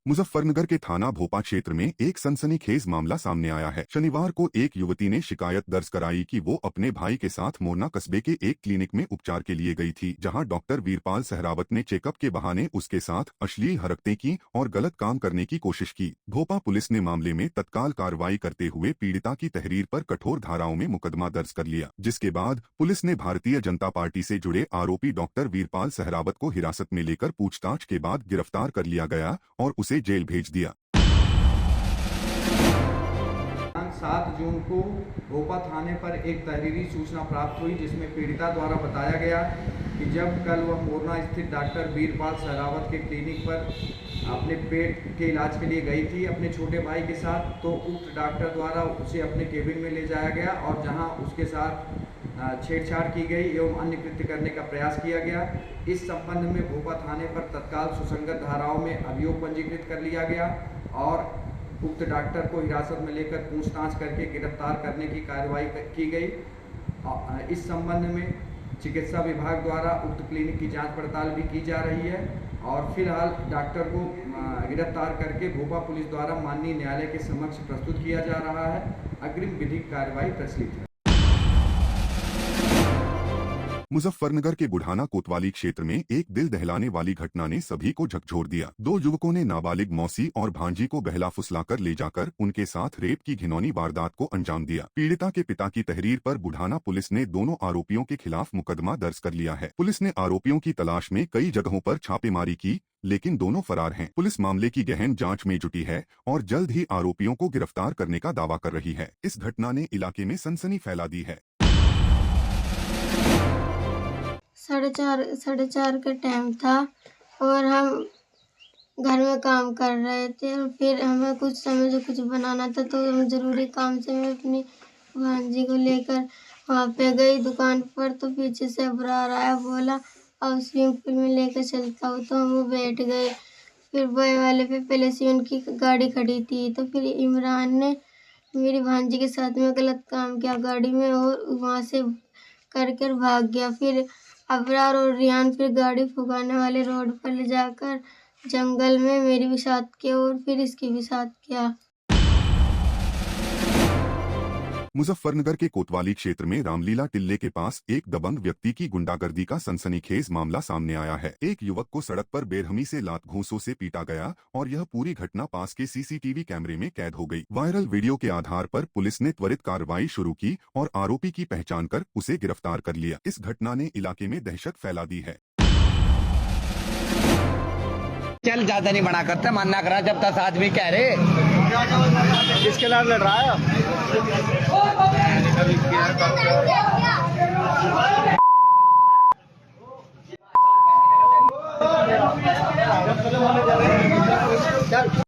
मुजफ्फरनगर के थाना भोपा क्षेत्र में एक सनसनीखेज मामला सामने आया है। शनिवार को एक युवती ने शिकायत दर्ज कराई कि वो अपने भाई के साथ मोरना कस्बे के एक क्लिनिक में उपचार के लिए गई थी, जहां डॉक्टर वीरपाल सहरावत ने चेकअप के बहाने उसके साथ अश्लील हरकतें की और गलत काम करने की कोशिश की। भोपा पुलिस ने मामले में तत्काल कार्रवाई करते हुए पीड़िता की तहरीर पर कठोर धाराओं में मुकदमा दर्ज कर लिया, जिसके बाद पुलिस ने भारतीय जनता पार्टी से जुड़े आरोपी डॉक्टर वीरपाल सहरावत को हिरासत में लेकर पूछताछ के बाद गिरफ्तार कर लिया गया और उसे जेल भेज दिया। 7 जून को भोपा थाने पर एक तहरीरी सूचना प्राप्त हुई, जिसमें पीड़िता द्वारा बताया गया कि जब कल वह मोरना स्थित डॉक्टर वीरपाल सहरावत के क्लिनिक पर अपने पेट के इलाज के लिए गई थी अपने छोटे भाई के साथ, तो उक्त डॉक्टर द्वारा उसे अपने केबिन में ले जाया गया और जहां उसके साथ छेड़छाड़ की गई एवं अन्य कृत्य करने का प्रयास किया गया। इस संबंध में भोपा थाने पर तत्काल सुसंगत धाराओं में अभियोग पंजीकृत कर लिया गया और उक्त डॉक्टर को हिरासत में लेकर पूछताछ करके गिरफ्तार करने की कार्रवाई की गई। इस संबंध में चिकित्सा विभाग द्वारा उक्त क्लिनिक की जांच पड़ताल भी की जा रही है और फिलहाल डॉक्टर को गिरफ्तार करके भोपा पुलिस द्वारा माननीय न्यायालय के समक्ष प्रस्तुत किया जा रहा है। अग्रिम विधिक कार्रवाई प्रचलित है। मुजफ्फरनगर के बुढ़ाना कोतवाली क्षेत्र में एक दिल दहलाने वाली घटना ने सभी को झकझोर दिया। 2 युवकों ने नाबालिग मौसी और भांजी को बहला फुसलाकर ले जाकर उनके साथ रेप की घिनौनी वारदात को अंजाम दिया। पीड़िता के पिता की तहरीर पर बुढ़ाना पुलिस ने दोनों आरोपियों के खिलाफ मुकदमा दर्ज कर लिया है। पुलिस ने आरोपियों की तलाश में कई जगहों पर छापेमारी की, लेकिन दोनों फरार हैं। पुलिस मामले की गहन जांच में जुटी है और जल्द ही आरोपियों को गिरफ्तार करने का दावा कर रही है। इस घटना ने इलाके में सनसनी फैला दी है। 4:30 का टाइम था और हम घर में काम कर रहे थे और फिर हमें कुछ समय से कुछ बनाना था, तो हम ज़रूरी काम से मैं अपनी भांजी को लेकर वहाँ पे गई दुकान पर। तो पीछे से अबरार आया, बोला और स्विमिंग पूल में लेकर चलता हूँ, तो हम बैठ गए। फिर बॉय वाले पे पहले से उनकी गाड़ी खड़ी थी, तो फिर इमरान ने मेरी भांजी के साथ में गलत काम किया गाड़ी में और वहाँ से कर भाग गया। फिर अबरार और रियान फिर गाड़ी फुकाने वाले रोड पर ले जाकर जंगल में मेरी भी साथ किया और फिर इसकी भी साथ किया। मुजफ्फरनगर के कोतवाली क्षेत्र में रामलीला टिल्ले के पास एक दबंग व्यक्ति की गुंडागर्दी का सनसनीखेज मामला सामने आया है। एक युवक को सड़क पर बेरहमी से लात घूंसों से पीटा गया और यह पूरी घटना पास के सीसीटीवी कैमरे में कैद हो गई। वायरल वीडियो के आधार पर पुलिस ने त्वरित कार्रवाई शुरू की और आरोपी की पहचान कर उसे गिरफ्तार कर लिया। इस घटना ने इलाके में दहशत फैला दी है। चल ज्यादा नहीं बना करते, मानना करा जब 10 आदमी कह रहे किसके नाम लड़ रहा है?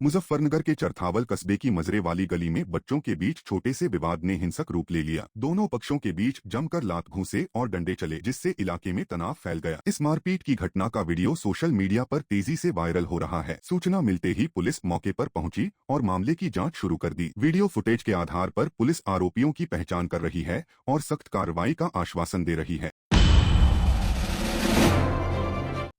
मुजफ्फरनगर के चरथावल कस्बे की मजरे वाली गली में बच्चों के बीच छोटे से विवाद ने हिंसक रूप ले लिया। दोनों पक्षों के बीच जमकर लात घूंसे और डंडे चले, जिससे इलाके में तनाव फैल गया। इस मारपीट की घटना का वीडियो सोशल मीडिया पर तेजी से वायरल हो रहा है। सूचना मिलते ही पुलिस मौके पर पहुंची और मामले की जांच शुरू कर दी। वीडियो फुटेज के आधार पर पुलिस आरोपियों की पहचान कर रही है और सख्त कार्रवाई का आश्वासन दे रही है।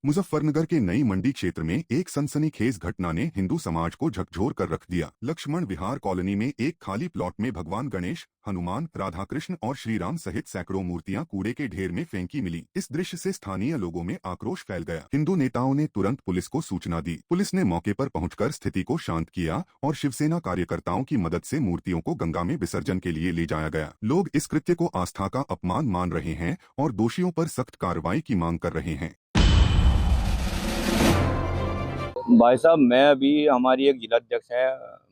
मुजफ्फरनगर के नई मंडी क्षेत्र में एक सनसनीखेज घटना ने हिंदू समाज को झकझोर कर रख दिया। लक्ष्मण विहार कॉलोनी में एक खाली प्लॉट में भगवान गणेश, हनुमान, राधाकृष्ण और श्रीराम सहित सैकड़ों मूर्तियां कूड़े के ढेर में फेंकी मिली। इस दृश्य से स्थानीय लोगों में आक्रोश फैल गया। हिंदू नेताओं ने तुरंत पुलिस को सूचना दी। पुलिस ने मौके पर पहुंचकर स्थिति को शांत किया और शिवसेना कार्यकर्ताओं की मदद से मूर्तियों को गंगा में विसर्जन के लिए ले जाया गया। लोग इस कृत्य को आस्था का अपमान मान रहे हैं और दोषियों पर सख्त कार्रवाई की मांग कर रहे हैं। भाई साहब, मैं अभी हमारी एक जिला अध्यक्ष है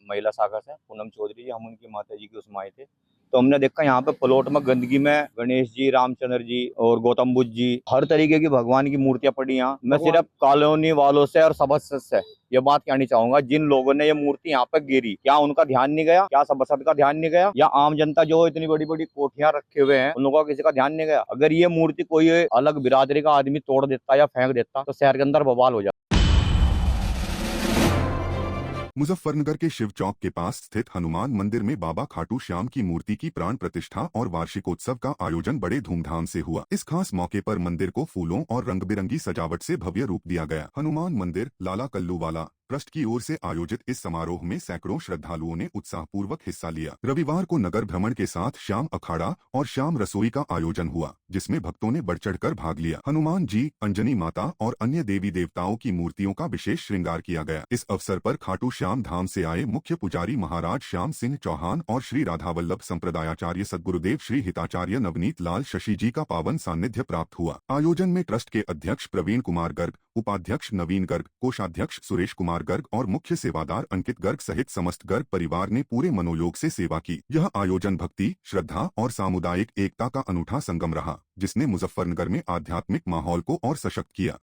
महिला शाखा से पूनम चौधरी जी, हम उनकी माता जी के उसमें आए थे, तो हमने देखा यहाँ पे प्लॉट में गंदगी में गणेश जी, रामचंद्र जी और गौतम बुद्ध जी, हर तरीके की भगवान की मूर्तियां पड़ी यहाँ। मैं सिर्फ कॉलोनी वालों से और सभासद से ये बात कहनी चाहूंगा, जिन लोगों ने ये मूर्ति यहाँ पे गिरी, क्या उनका ध्यान नहीं गया? क्या सभासद का ध्यान नहीं गया? या आम जनता जो इतनी बड़ी बड़ी कोठियां रखे हुए हैं, उन लोगों का किसी का ध्यान नहीं गया? अगर ये मूर्ति कोई अलग बिरादरी का आदमी तोड़ देता या फेंक देता तो शहर के अंदर बवाल हो जाता। मुजफ्फरनगर के शिव चौक के पास स्थित हनुमान मंदिर में बाबा खाटू श्याम की मूर्ति की प्राण प्रतिष्ठा और वार्षिकोत्सव का आयोजन बड़े धूमधाम से हुआ। इस खास मौके पर मंदिर को फूलों और रंग बिरंगी सजावट से भव्य रूप दिया गया। हनुमान मंदिर लाला कल्लू वाला ट्रस्ट की ओर से आयोजित इस समारोह में सैकड़ों श्रद्धालुओं ने उत्साहपूर्वक हिस्सा लिया। रविवार को नगर भ्रमण के साथ शाम अखाड़ा और शाम रसोई का आयोजन हुआ, जिसमें भक्तों ने बढ़ चढ़कर भाग लिया। हनुमान जी, अंजनी माता और अन्य देवी देवताओं की मूर्तियों का विशेष श्रृंगार किया गया। इस अवसर पर खाटू श्याम धाम से आए मुख्य पुजारी महाराज श्याम सिंह चौहान और श्री राधावल्लभ संप्रदायाचार्य सद्गुरुदेव श्री हिताचार्य नवनीत लाल शशि जी का पावन सानिध्य प्राप्त हुआ। आयोजन में ट्रस्ट के अध्यक्ष प्रवीण कुमार गर्ग, उपाध्यक्ष नवीन गर्ग, कोषाध्यक्ष सुरेश कुमार गर्ग और मुख्य सेवादार अंकित गर्ग सहित समस्त गर्ग परिवार ने पूरे मनोयोग से सेवा की। यह आयोजन भक्ति, श्रद्धा और सामुदायिक एकता का अनूठा संगम रहा, जिसने मुजफ्फरनगर में आध्यात्मिक माहौल को और सशक्त किया।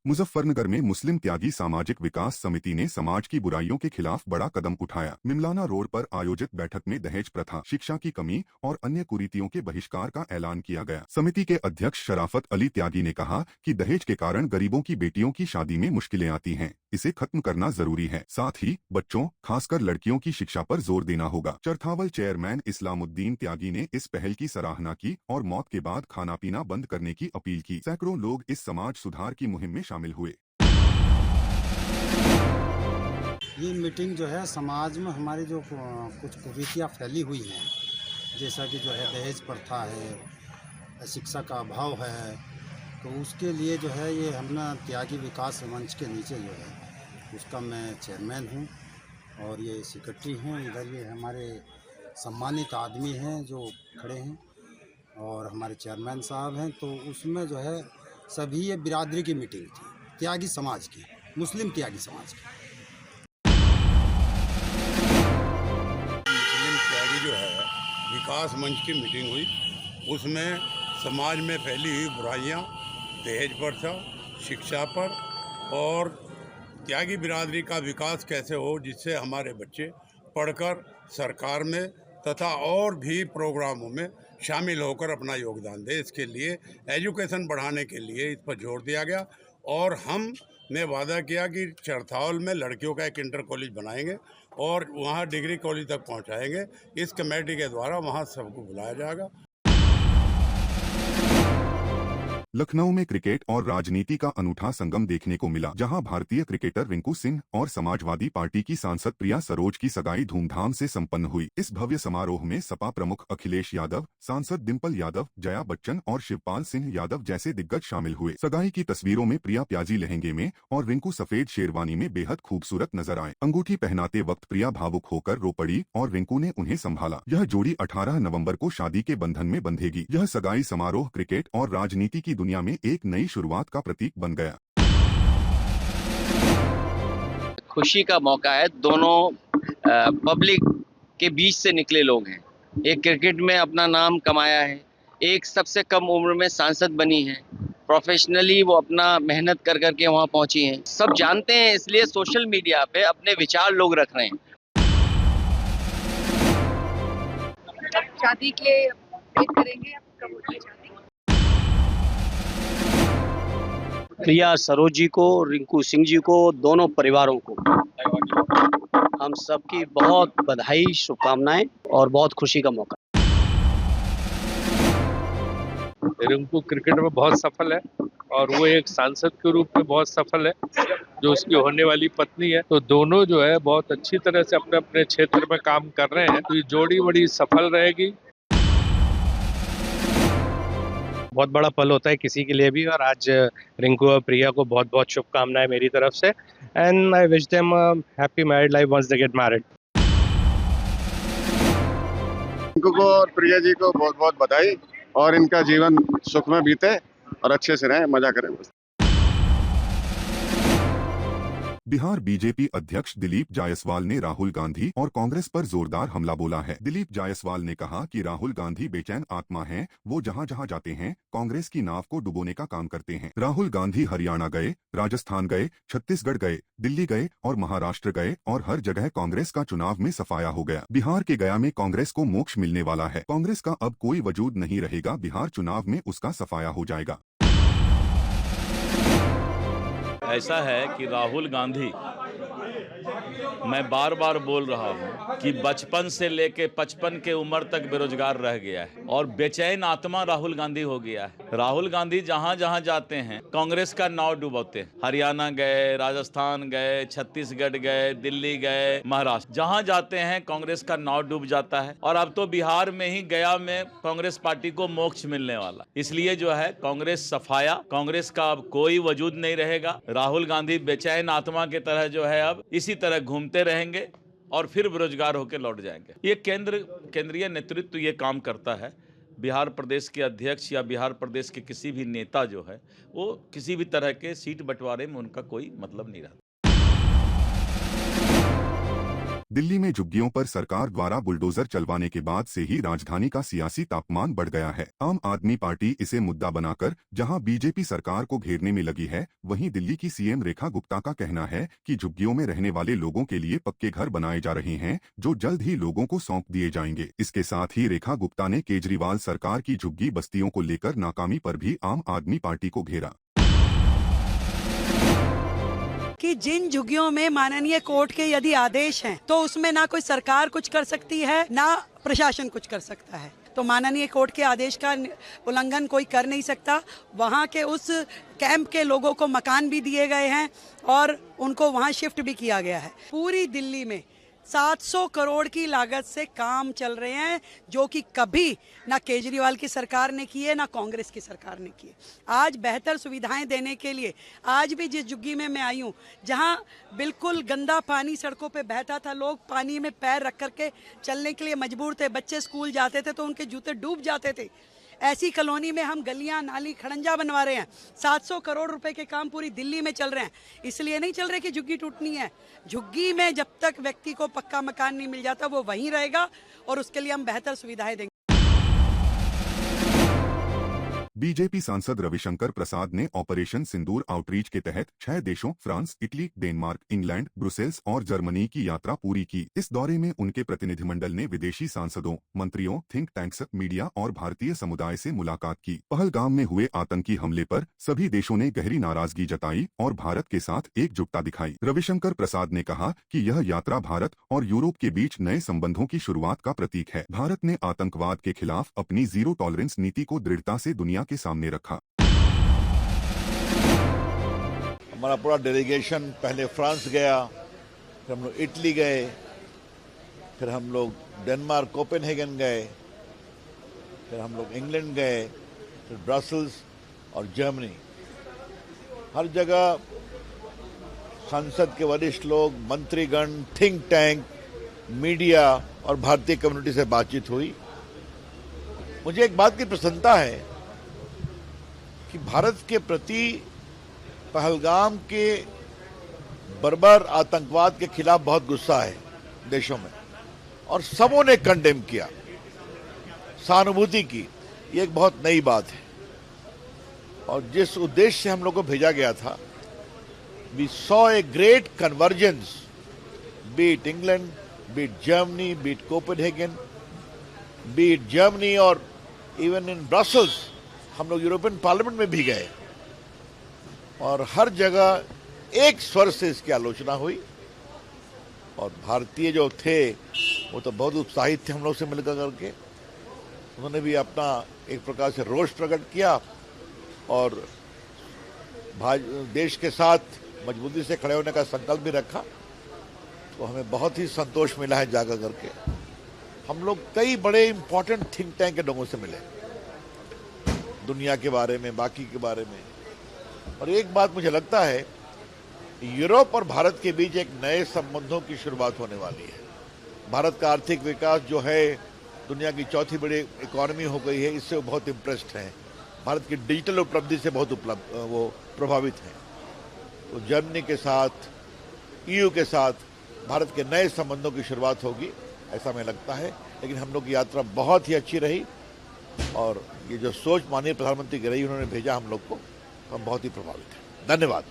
मुजफ्फरनगर में मुस्लिम त्यागी सामाजिक विकास समिति ने समाज की बुराइयों के खिलाफ बड़ा कदम उठाया। मिमलाना रोड पर आयोजित बैठक में दहेज प्रथा, शिक्षा की कमी और अन्य कुरीतियों के बहिष्कार का ऐलान किया गया। समिति के अध्यक्ष शराफत अली त्यागी ने कहा कि दहेज के कारण गरीबों की बेटियों की शादी में मुश्किलें आती हैं, इसे खत्म करना जरूरी है। साथ ही बच्चों, खासकर लड़कियों की शिक्षा पर जोर देना होगा। चरथावल चेयरमैन इस्लामुद्दीन त्यागी ने इस पहल की सराहना की और मौत के बाद खाना पीना बंद करने की अपील की। सैकड़ों लोग इस समाज सुधार की मुहिम में शामिल हुए। ये मीटिंग जो है समाज में हमारी जो कुछ कुरीतियाँ फैली हुई हैं, जैसा कि जो है दहेज प्रथा है, शिक्षा का अभाव है, तो उसके लिए जो है ये हमने त्यागी विकास मंच के नीचे जो है उसका मैं चेयरमैन हूँ और ये सेक्रेटरी हैं। इधर ये हमारे सम्मानित आदमी हैं जो खड़े हैं और हमारे चेयरमैन साहब हैं। तो उसमें जो है सभी ये बिरादरी की मीटिंग थी, त्यागी समाज की, मुस्लिम त्यागी समाज की। मुस्लिम त्यागी जो है विकास मंच की मीटिंग हुई, उसमें समाज में फैली हुई बुराइयां, दहेज प्रथा, शिक्षा पर और त्यागी बिरादरी का विकास कैसे हो, जिससे हमारे बच्चे पढ़कर सरकार में तथा और भी प्रोग्रामों में शामिल होकर अपना योगदान दें। इसके लिए एजुकेशन बढ़ाने के लिए इस पर जोर दिया गया और हमने वादा किया कि चरथावल में लड़कियों का एक इंटर कॉलेज बनाएंगे और वहाँ डिग्री कॉलेज तक पहुँचाएंगे। इस कमेटी के द्वारा वहाँ सबको बुलाया जाएगा। लखनऊ में क्रिकेट और राजनीति का अनूठा संगम देखने को मिला, जहां भारतीय क्रिकेटर रिंकू सिंह और समाजवादी पार्टी की सांसद प्रिया सरोज की सगाई धूमधाम से संपन्न हुई। इस भव्य समारोह में सपा प्रमुख अखिलेश यादव, सांसद डिम्पल यादव, जया बच्चन और शिवपाल सिंह यादव जैसे दिग्गज शामिल हुए। सगाई की तस्वीरों में प्रिया प्याजी लहंगे में और रिंकू सफेद शेरवानी में बेहद खूबसूरत नजर आए। अंगूठी पहनाते वक्त प्रिया भावुक होकर रो पड़ी और रिंकू ने उन्हें संभाला। यह जोड़ी 18 नवंबर को शादी के बंधन में बंधेगी। यह सगाई समारोह क्रिकेट और राजनीति की दुनिया में एक नई शुरुआत का प्रतीक बन गया। खुशी का मौका है, दोनों पब्लिक के बीच से निकले लोग हैं। एक क्रिकेट में अपना नाम कमाया है, एक सबसे कम उम्र में सांसद बनी है, प्रोफेशनली वो अपना मेहनत कर करके वहाँ पहुंची हैं। सब जानते हैं, इसलिए सोशल मीडिया पे अपने विचार लोग रख रहे हैं। शादी के वेट करेंगे, कब होगी शादी? प्रिया सरोज जी को, रिंकू सिंह जी को, दोनों परिवारों को हम सबकी बहुत बधाई, शुभकामनाएं और बहुत खुशी का मौका। रिंकू क्रिकेट में बहुत सफल है और वो एक सांसद के रूप में बहुत सफल है, जो उसकी होने वाली पत्नी है। तो दोनों जो है बहुत अच्छी तरह से अपने अपने क्षेत्र में काम कर रहे हैं, तो ये जोड़ी बड़ी सफल रहेगी। बहुत बड़ा पल होता है किसी के लिए भी, और आज रिंकू और प्रिया को बहुत बहुत शुभकामनाएं मेरी तरफ से, and I wish them happy married life once they get married. Rinku को और प्रिया जी को बहुत बहुत बधाई और इनका जीवन सुख में बीते और अच्छे से रहें, मजा करें। बिहार बीजेपी अध्यक्ष दिलीप जायसवाल ने राहुल गांधी और कांग्रेस पर जोरदार हमला बोला है। दिलीप जायसवाल ने कहा कि राहुल गांधी बेचैन आत्मा हैं, वो जहां जहां जाते हैं कांग्रेस की नाव को डुबोने का काम करते हैं। राहुल गांधी हरियाणा गए, राजस्थान गए, छत्तीसगढ़ गए, दिल्ली गए और महाराष्ट्र गए और हर जगह कांग्रेस का चुनाव में सफाया हो गया। बिहार के गया में कांग्रेस को मोक्ष मिलने वाला है। कांग्रेस का अब कोई वजूद नहीं रहेगा, बिहार चुनाव में उसका सफाया हो जाएगा। ऐसा है कि राहुल गांधी मैं बार बार बोल रहा हूं कि बचपन से लेके 55 के उम्र तक बेरोजगार रह गया है और बेचैन आत्मा राहुल गांधी हो गया है। राहुल गांधी जहां जहां जाते हैं कांग्रेस का नाव डुबाते हैं। हरियाणा गए, राजस्थान गए, छत्तीसगढ़ गए, दिल्ली गए, महाराष्ट्र, जहां जाते हैं कांग्रेस का नाव डूब जाता है। और अब तो बिहार में ही गया में कांग्रेस पार्टी को मोक्ष मिलने वाला। इसलिए जो है कांग्रेस सफाया, कांग्रेस का अब कोई वजूद नहीं रहेगा। राहुल गांधी बेचैन आत्मा की तरह जो है अब इसी तरह घूमते रहेंगे और फिर बेरोजगार होकर लौट जाएंगे। ये केंद्रीय नेतृत्व ये काम करता है। बिहार प्रदेश के अध्यक्ष या बिहार प्रदेश के किसी भी नेता जो है वो किसी भी तरह के सीट बंटवारे में उनका कोई मतलब नहीं रहता। दिल्ली में झुग्गियों पर सरकार द्वारा बुलडोजर चलवाने के बाद से ही राजधानी का सियासी तापमान बढ़ गया है। आम आदमी पार्टी इसे मुद्दा बनाकर जहां बीजेपी सरकार को घेरने में लगी है, वहीं दिल्ली की सीएम रेखा गुप्ता का कहना है कि झुग्गियों में रहने वाले लोगों के लिए पक्के घर बनाए जा रहे हैं, जो जल्द ही लोगों को सौंप दिए जाएंगे। इसके साथ ही रेखा गुप्ता ने केजरीवाल सरकार की झुग्गी बस्तियों को लेकर नाकामी पर भी आम आदमी पार्टी को घेरा। कि जिन झुग्गियों में माननीय कोर्ट के यदि आदेश हैं तो उसमें ना कोई सरकार कुछ कर सकती है ना प्रशासन कुछ कर सकता है। तो माननीय कोर्ट के आदेश का उल्लंघन कोई कर नहीं सकता। वहाँ के उस कैंप के लोगों को मकान भी दिए गए हैं और उनको वहाँ शिफ्ट भी किया गया है। पूरी दिल्ली में 700 करोड़ की लागत से काम चल रहे हैं, जो कि कभी ना केजरीवाल की सरकार ने किए ना कांग्रेस की सरकार ने किए। आज बेहतर सुविधाएं देने के लिए आज भी जिस झुग्गी में मैं आई हूँ, जहाँ बिल्कुल गंदा पानी सड़कों पे बहता था, लोग पानी में पैर रख करके चलने के लिए मजबूर थे, बच्चे स्कूल जाते थे तो उनके जूते डूब जाते थे। ऐसी कॉलोनी में हम गलियां, नाली, खड़ंजा बनवा रहे हैं। 700 करोड़ रुपए के काम पूरी दिल्ली में चल रहे हैं। इसलिए नहीं चल रहे कि झुग्गी टूटनी है। झुग्गी में जब तक व्यक्ति को पक्का मकान नहीं मिल जाता वो वहीं रहेगा और उसके लिए हम बेहतर सुविधाएं देंगे। बीजेपी सांसद रविशंकर प्रसाद ने ऑपरेशन सिंदूर आउटरीच के तहत 6 देशों France, Italy, Denmark, England, Brussels और जर्मनी की यात्रा पूरी की। इस दौरे में उनके प्रतिनिधिमंडल ने विदेशी सांसदों, मंत्रियों, थिंक टैंक्स, मीडिया और भारतीय समुदाय से मुलाकात की। पहलगाम में हुए आतंकी हमले पर सभी देशों ने गहरी नाराजगी जताई और भारत के साथ एकजुटता दिखाई। रविशंकर प्रसाद ने कहा कि यह यात्रा भारत और यूरोप के बीच नए संबंधों की शुरुआत का प्रतीक है। भारत ने आतंकवाद के खिलाफ अपनी जीरो टॉलरेंस नीति को दृढ़ता से दुनिया के सामने रखा। हमारा पूरा डेलीगेशन पहले फ्रांस गया, फिर हम लोग इटली गए, फिर हम लोग डेनमार्क कोपेनहेगन गए, फिर हम लोग इंग्लैंड गए, फिर ब्रसेल्स और जर्मनी। हर जगह संसद के वरिष्ठ लोग, मंत्रीगण, थिंक टैंक, मीडिया और भारतीय कम्युनिटी से बातचीत हुई। मुझे एक बात की प्रसन्नता है कि भारत के प्रति पहलगाम के बर्बर आतंकवाद के खिलाफ बहुत गुस्सा है देशों में और सबों ने कंडेम किया, सहानुभूति की। ये एक बहुत नई बात है और जिस उद्देश्य से हम लोग को भेजा गया था, we saw a great convergence, be it England, be it Germany, be it Copenhagen, be it Germany और इवन इन ब्रसेल्स। हम लोग यूरोपियन पार्लियामेंट में भी गए और हर जगह एक स्वर से इसकी आलोचना हुई और भारतीय जो थे वो तो बहुत उत्साहित थे हम लोग से मिलकर करके। उन्होंने भी अपना एक प्रकार से रोष प्रकट किया और देश के साथ मजबूती से खड़े होने का संकल्प भी रखा। तो हमें बहुत ही संतोष मिला है जाकर करके। हम लोग कई बड़े इंपॉर्टेंट थिंक टैंक के लोगों से मिले, दुनिया के बारे में, बाकी के बारे में। और एक बात मुझे लगता है, यूरोप और भारत के बीच एक नए संबंधों की शुरुआत होने वाली है। भारत का आर्थिक विकास जो है दुनिया की चौथी बड़ी इकोनॉमी हो गई है, इससे वो बहुत इम्प्रेस्ड हैं। भारत की डिजिटल उपलब्धि से बहुत वो प्रभावित हैं। तो जर्मनी के साथ, ईयू के साथ भारत के नए संबंधों की शुरुआत होगी, ऐसा हमें लगता है। लेकिन हम लोग की यात्रा बहुत ही अच्छी रही और ये जो सोच माननीय प्रधानमंत्री की रही, उन्होंने भेजा हम लोग को, हम बहुत ही प्रभावित हैं। धन्यवाद।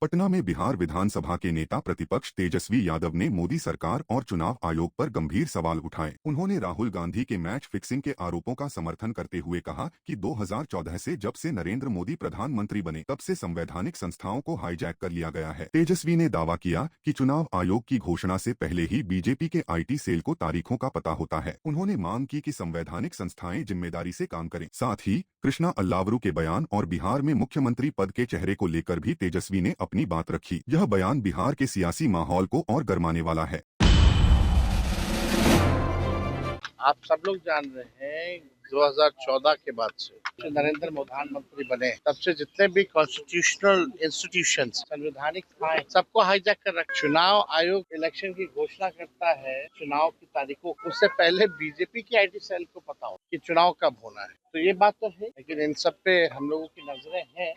पटना में बिहार विधानसभा के नेता प्रतिपक्ष तेजस्वी यादव ने मोदी सरकार और चुनाव आयोग पर गंभीर सवाल उठाए। उन्होंने राहुल गांधी के मैच फिक्सिंग के आरोपों का समर्थन करते हुए कहा कि 2014 से जब से नरेंद्र मोदी प्रधानमंत्री बने तब से संवैधानिक संस्थाओं को हाईजैक कर लिया गया है। तेजस्वी ने दावा किया कि चुनाव आयोग की घोषणा से पहले ही बीजेपी के IT सेल को तारीखों का पता होता है। उन्होंने मांग की कि संवैधानिक संस्थाएं जिम्मेदारी से काम करें। साथ ही कृष्णा अल्लावरू के बयान और बिहार में मुख्यमंत्री पद के चेहरे को लेकर भी तेजस्वी ने अपनी बात रखी। यह बयान बिहार के सियासी माहौल को और गरमाने वाला है। आप सब लोग जान रहे हैं 2014 के बाद से नरेंद्र मोदी प्रधानमंत्री बने तब से जितने भी कॉन्स्टिट्यूशनल इंस्टीट्यूशंस, संवैधानिक थाएं, सबको हाईजैक कर रखा। चुनाव आयोग इलेक्शन की घोषणा करता है चुनाव की तारीखों, उससे पहले बीजेपी की IT सेल को पता हो कि चुनाव कब होना है। तो ये बात तो है, लेकिन इन सब पे हम लोगों की नजरें हैं।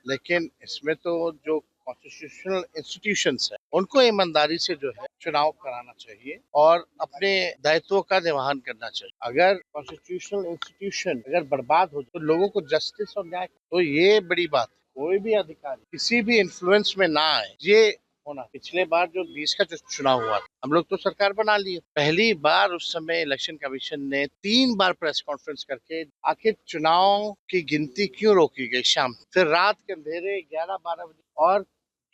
लेकिन इसमें तो जो कॉन्स्टिट्यूशनल इंस्टीट्यूशंस है उनको ईमानदारी से जो है चुनाव कराना चाहिए और अपने दायित्वों का निर्वहन करना चाहिए। अगर कॉन्स्टिट्यूशनल इंस्टीट्यूशन अगर बर्बाद हो तो लोगों को जस्टिस और न्याय, तो ये बड़ी बात है। कोई भी अधिकारी किसी भी इन्फ्लुएंस में ना आए, ये होना। पिछले बार जो 20 का जो चुनाव हुआ था, हम लोग तो सरकार बना लिए, पहली बार उस समय इलेक्शन कमीशन ने 3 बार प्रेस कॉन्फ्रेंस करके आखिर चुनाव की गिनती क्यों रोकी गई शाम, फिर रात के अंधेरे 11-12 बजे, और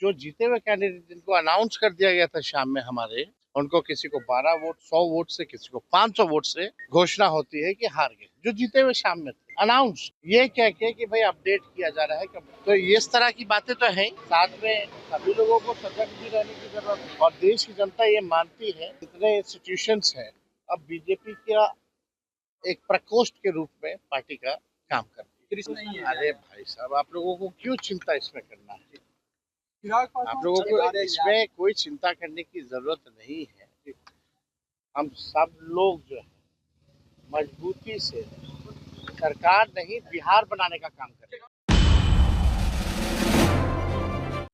जो जीते हुए कैंडिडेट जिनको अनाउंस कर दिया गया था शाम में हमारे, उनको किसी को 12 वोट, 100 वोट से, किसी को 500 वोट से घोषणा होती है कि हार गए, जो जीते हुए शाम में थे। अनाउंस ये कह के कि भाई अपडेट किया जा रहा है कब। तो इस तरह की बातें तो हैं। साथ में सभी लोगों को सजग भी रहने की जरूरत है और देश की जनता ये मानती है जितने इंस्टीट्यूशंस हैं अब बीजेपी का एक प्रकोष्ठ के रूप में पार्टी का काम करती है। अरे भाई साहब, आप लोगों को क्यों चिंता इसमें करना है? आप लोगों को इसमें कोई चिंता करने की जरूरत नहीं है। हम सब लोग जो है मजबूती से सरकार नहीं बिहार बनाने का काम करेगा।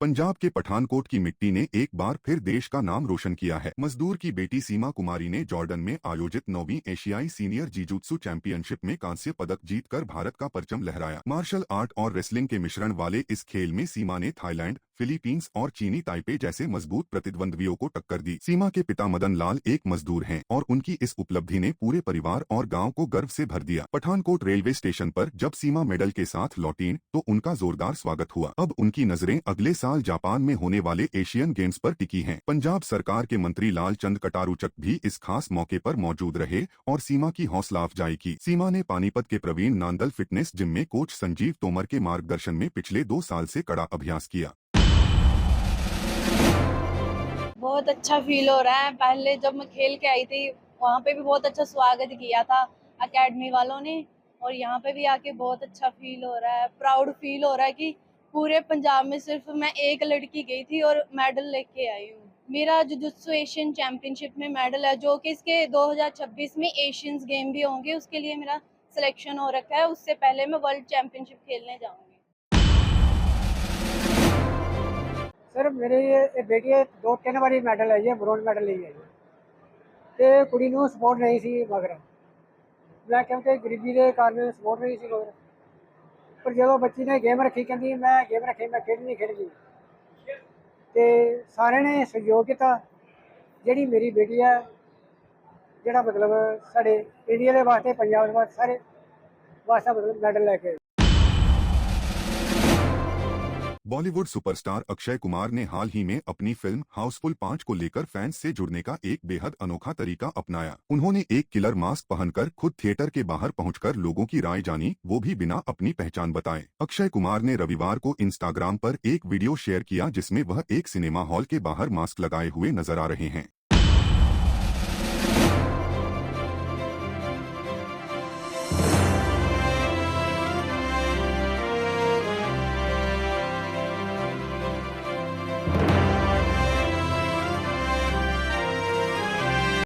पंजाब के पठानकोट की मिट्टी ने एक बार फिर देश का नाम रोशन किया है। मजदूर की बेटी सीमा कुमारी ने जॉर्डन में आयोजित 9वीं एशियाई सीनियर जिजुत्सु चैंपियनशिप में कांस्य पदक जीतकर भारत का परचम लहराया। मार्शल आर्ट और रेसलिंग के मिश्रण वाले इस खेल में सीमा ने थाईलैंड, फिलीपींस और चीनी ताइपे जैसे मजबूत प्रतिद्वंद्वियों को टक्कर दी। सीमा के पिता मदन लाल एक मजदूर हैं और उनकी इस उपलब्धि ने पूरे परिवार और गांव को गर्व से भर दिया। पठानकोट रेलवे स्टेशन पर जब सीमा मेडल के साथ लौटीं तो उनका जोरदार स्वागत हुआ। अब उनकी नजरें अगले साल जापान में होने वाले एशियन गेम्स पर टिकी हैं। पंजाब सरकार के मंत्री लाल चंद कटारूचक भी इस खास मौके पर मौजूद रहे और सीमा की हौसला अफजाई की। सीमा ने पानीपत के प्रवीण नांदल फिटनेस जिम में कोच संजीव तोमर के मार्गदर्शन में पिछले 2 साल से कड़ा अभ्यास किया। बहुत अच्छा फील हो रहा है। पहले जब मैं खेल के आई थी वहाँ पे भी बहुत अच्छा स्वागत किया था एकेडमी वालों ने, और यहाँ पे भी आके बहुत अच्छा फील हो रहा है। प्राउड फील हो रहा है कि पूरे पंजाब में सिर्फ मैं एक लड़की गई थी और मेडल लेके आई हूँ। मेरा जुजुत्सु एशियन चैंपियनशिप में मेडल है, जो कि इसके 2026 में एशियंस गेम भी होंगे, उसके लिए मेरा सिलेक्शन हो रखा है। उससे पहले मैं वर्ल्ड चैंपियनशिप खेलने जाऊँगी। सर मेरी ये बेटी 2-3 वारी मैडल है, ये ब्रोंज मैडल ही है। ਤੇ ਕੁੜੀ ਨੂੰ ਸਪੋਰਟ ਨਹੀਂ ਸੀ ਮਗਰ ਮੈਂ ਕਿਉਂਕਿ ਗਰੀਬੀ ਦੇ ਕਾਰਨ ਸਪੋਰਟ ਨਹੀਂ ਸੀ ਮਗਰ, ਪਰ ਜਦੋਂ ਬੱਚੀ ਨੇ ਗੇਮ ਰੱਖੀ ਕਹਿੰਦੀ ਮੈਂ ਗੇਮ ਰੱਖੀ ਮੈਂ ਖੇਡਣੀ ਤੇ ਸਾਰਿਆਂ ਨੇ ਸਹਿਯੋਗ ਕੀਤਾ। ਜਿਹੜੀ ਮੇਰੀ ਬੇਟੀ ਹੈ ਜਿਹੜਾ ਮਤਲਬ ਸਾਡੇ ਇੰਡੀਆ ਦੇ ਵਾਸਤੇ ਪੰਜਾਬ ਦੇ ਵਾਸਤੇ ਸਾਰੇ वास्ता मतलब मेडल लेके। बॉलीवुड सुपरस्टार अक्षय कुमार ने हाल ही में अपनी फिल्म हाउसफुल 5 को लेकर फैंस से जुड़ने का एक बेहद अनोखा तरीका अपनाया। उन्होंने एक किलर मास्क पहनकर खुद थिएटर के बाहर पहुंचकर लोगों की राय जानी, वो भी बिना अपनी पहचान बताए। अक्षय कुमार ने रविवार को इंस्टाग्राम पर एक वीडियो शेयर किया जिसमें वह एक सिनेमा हॉल के बाहर मास्क लगाए हुए नजर आ रहे हैं।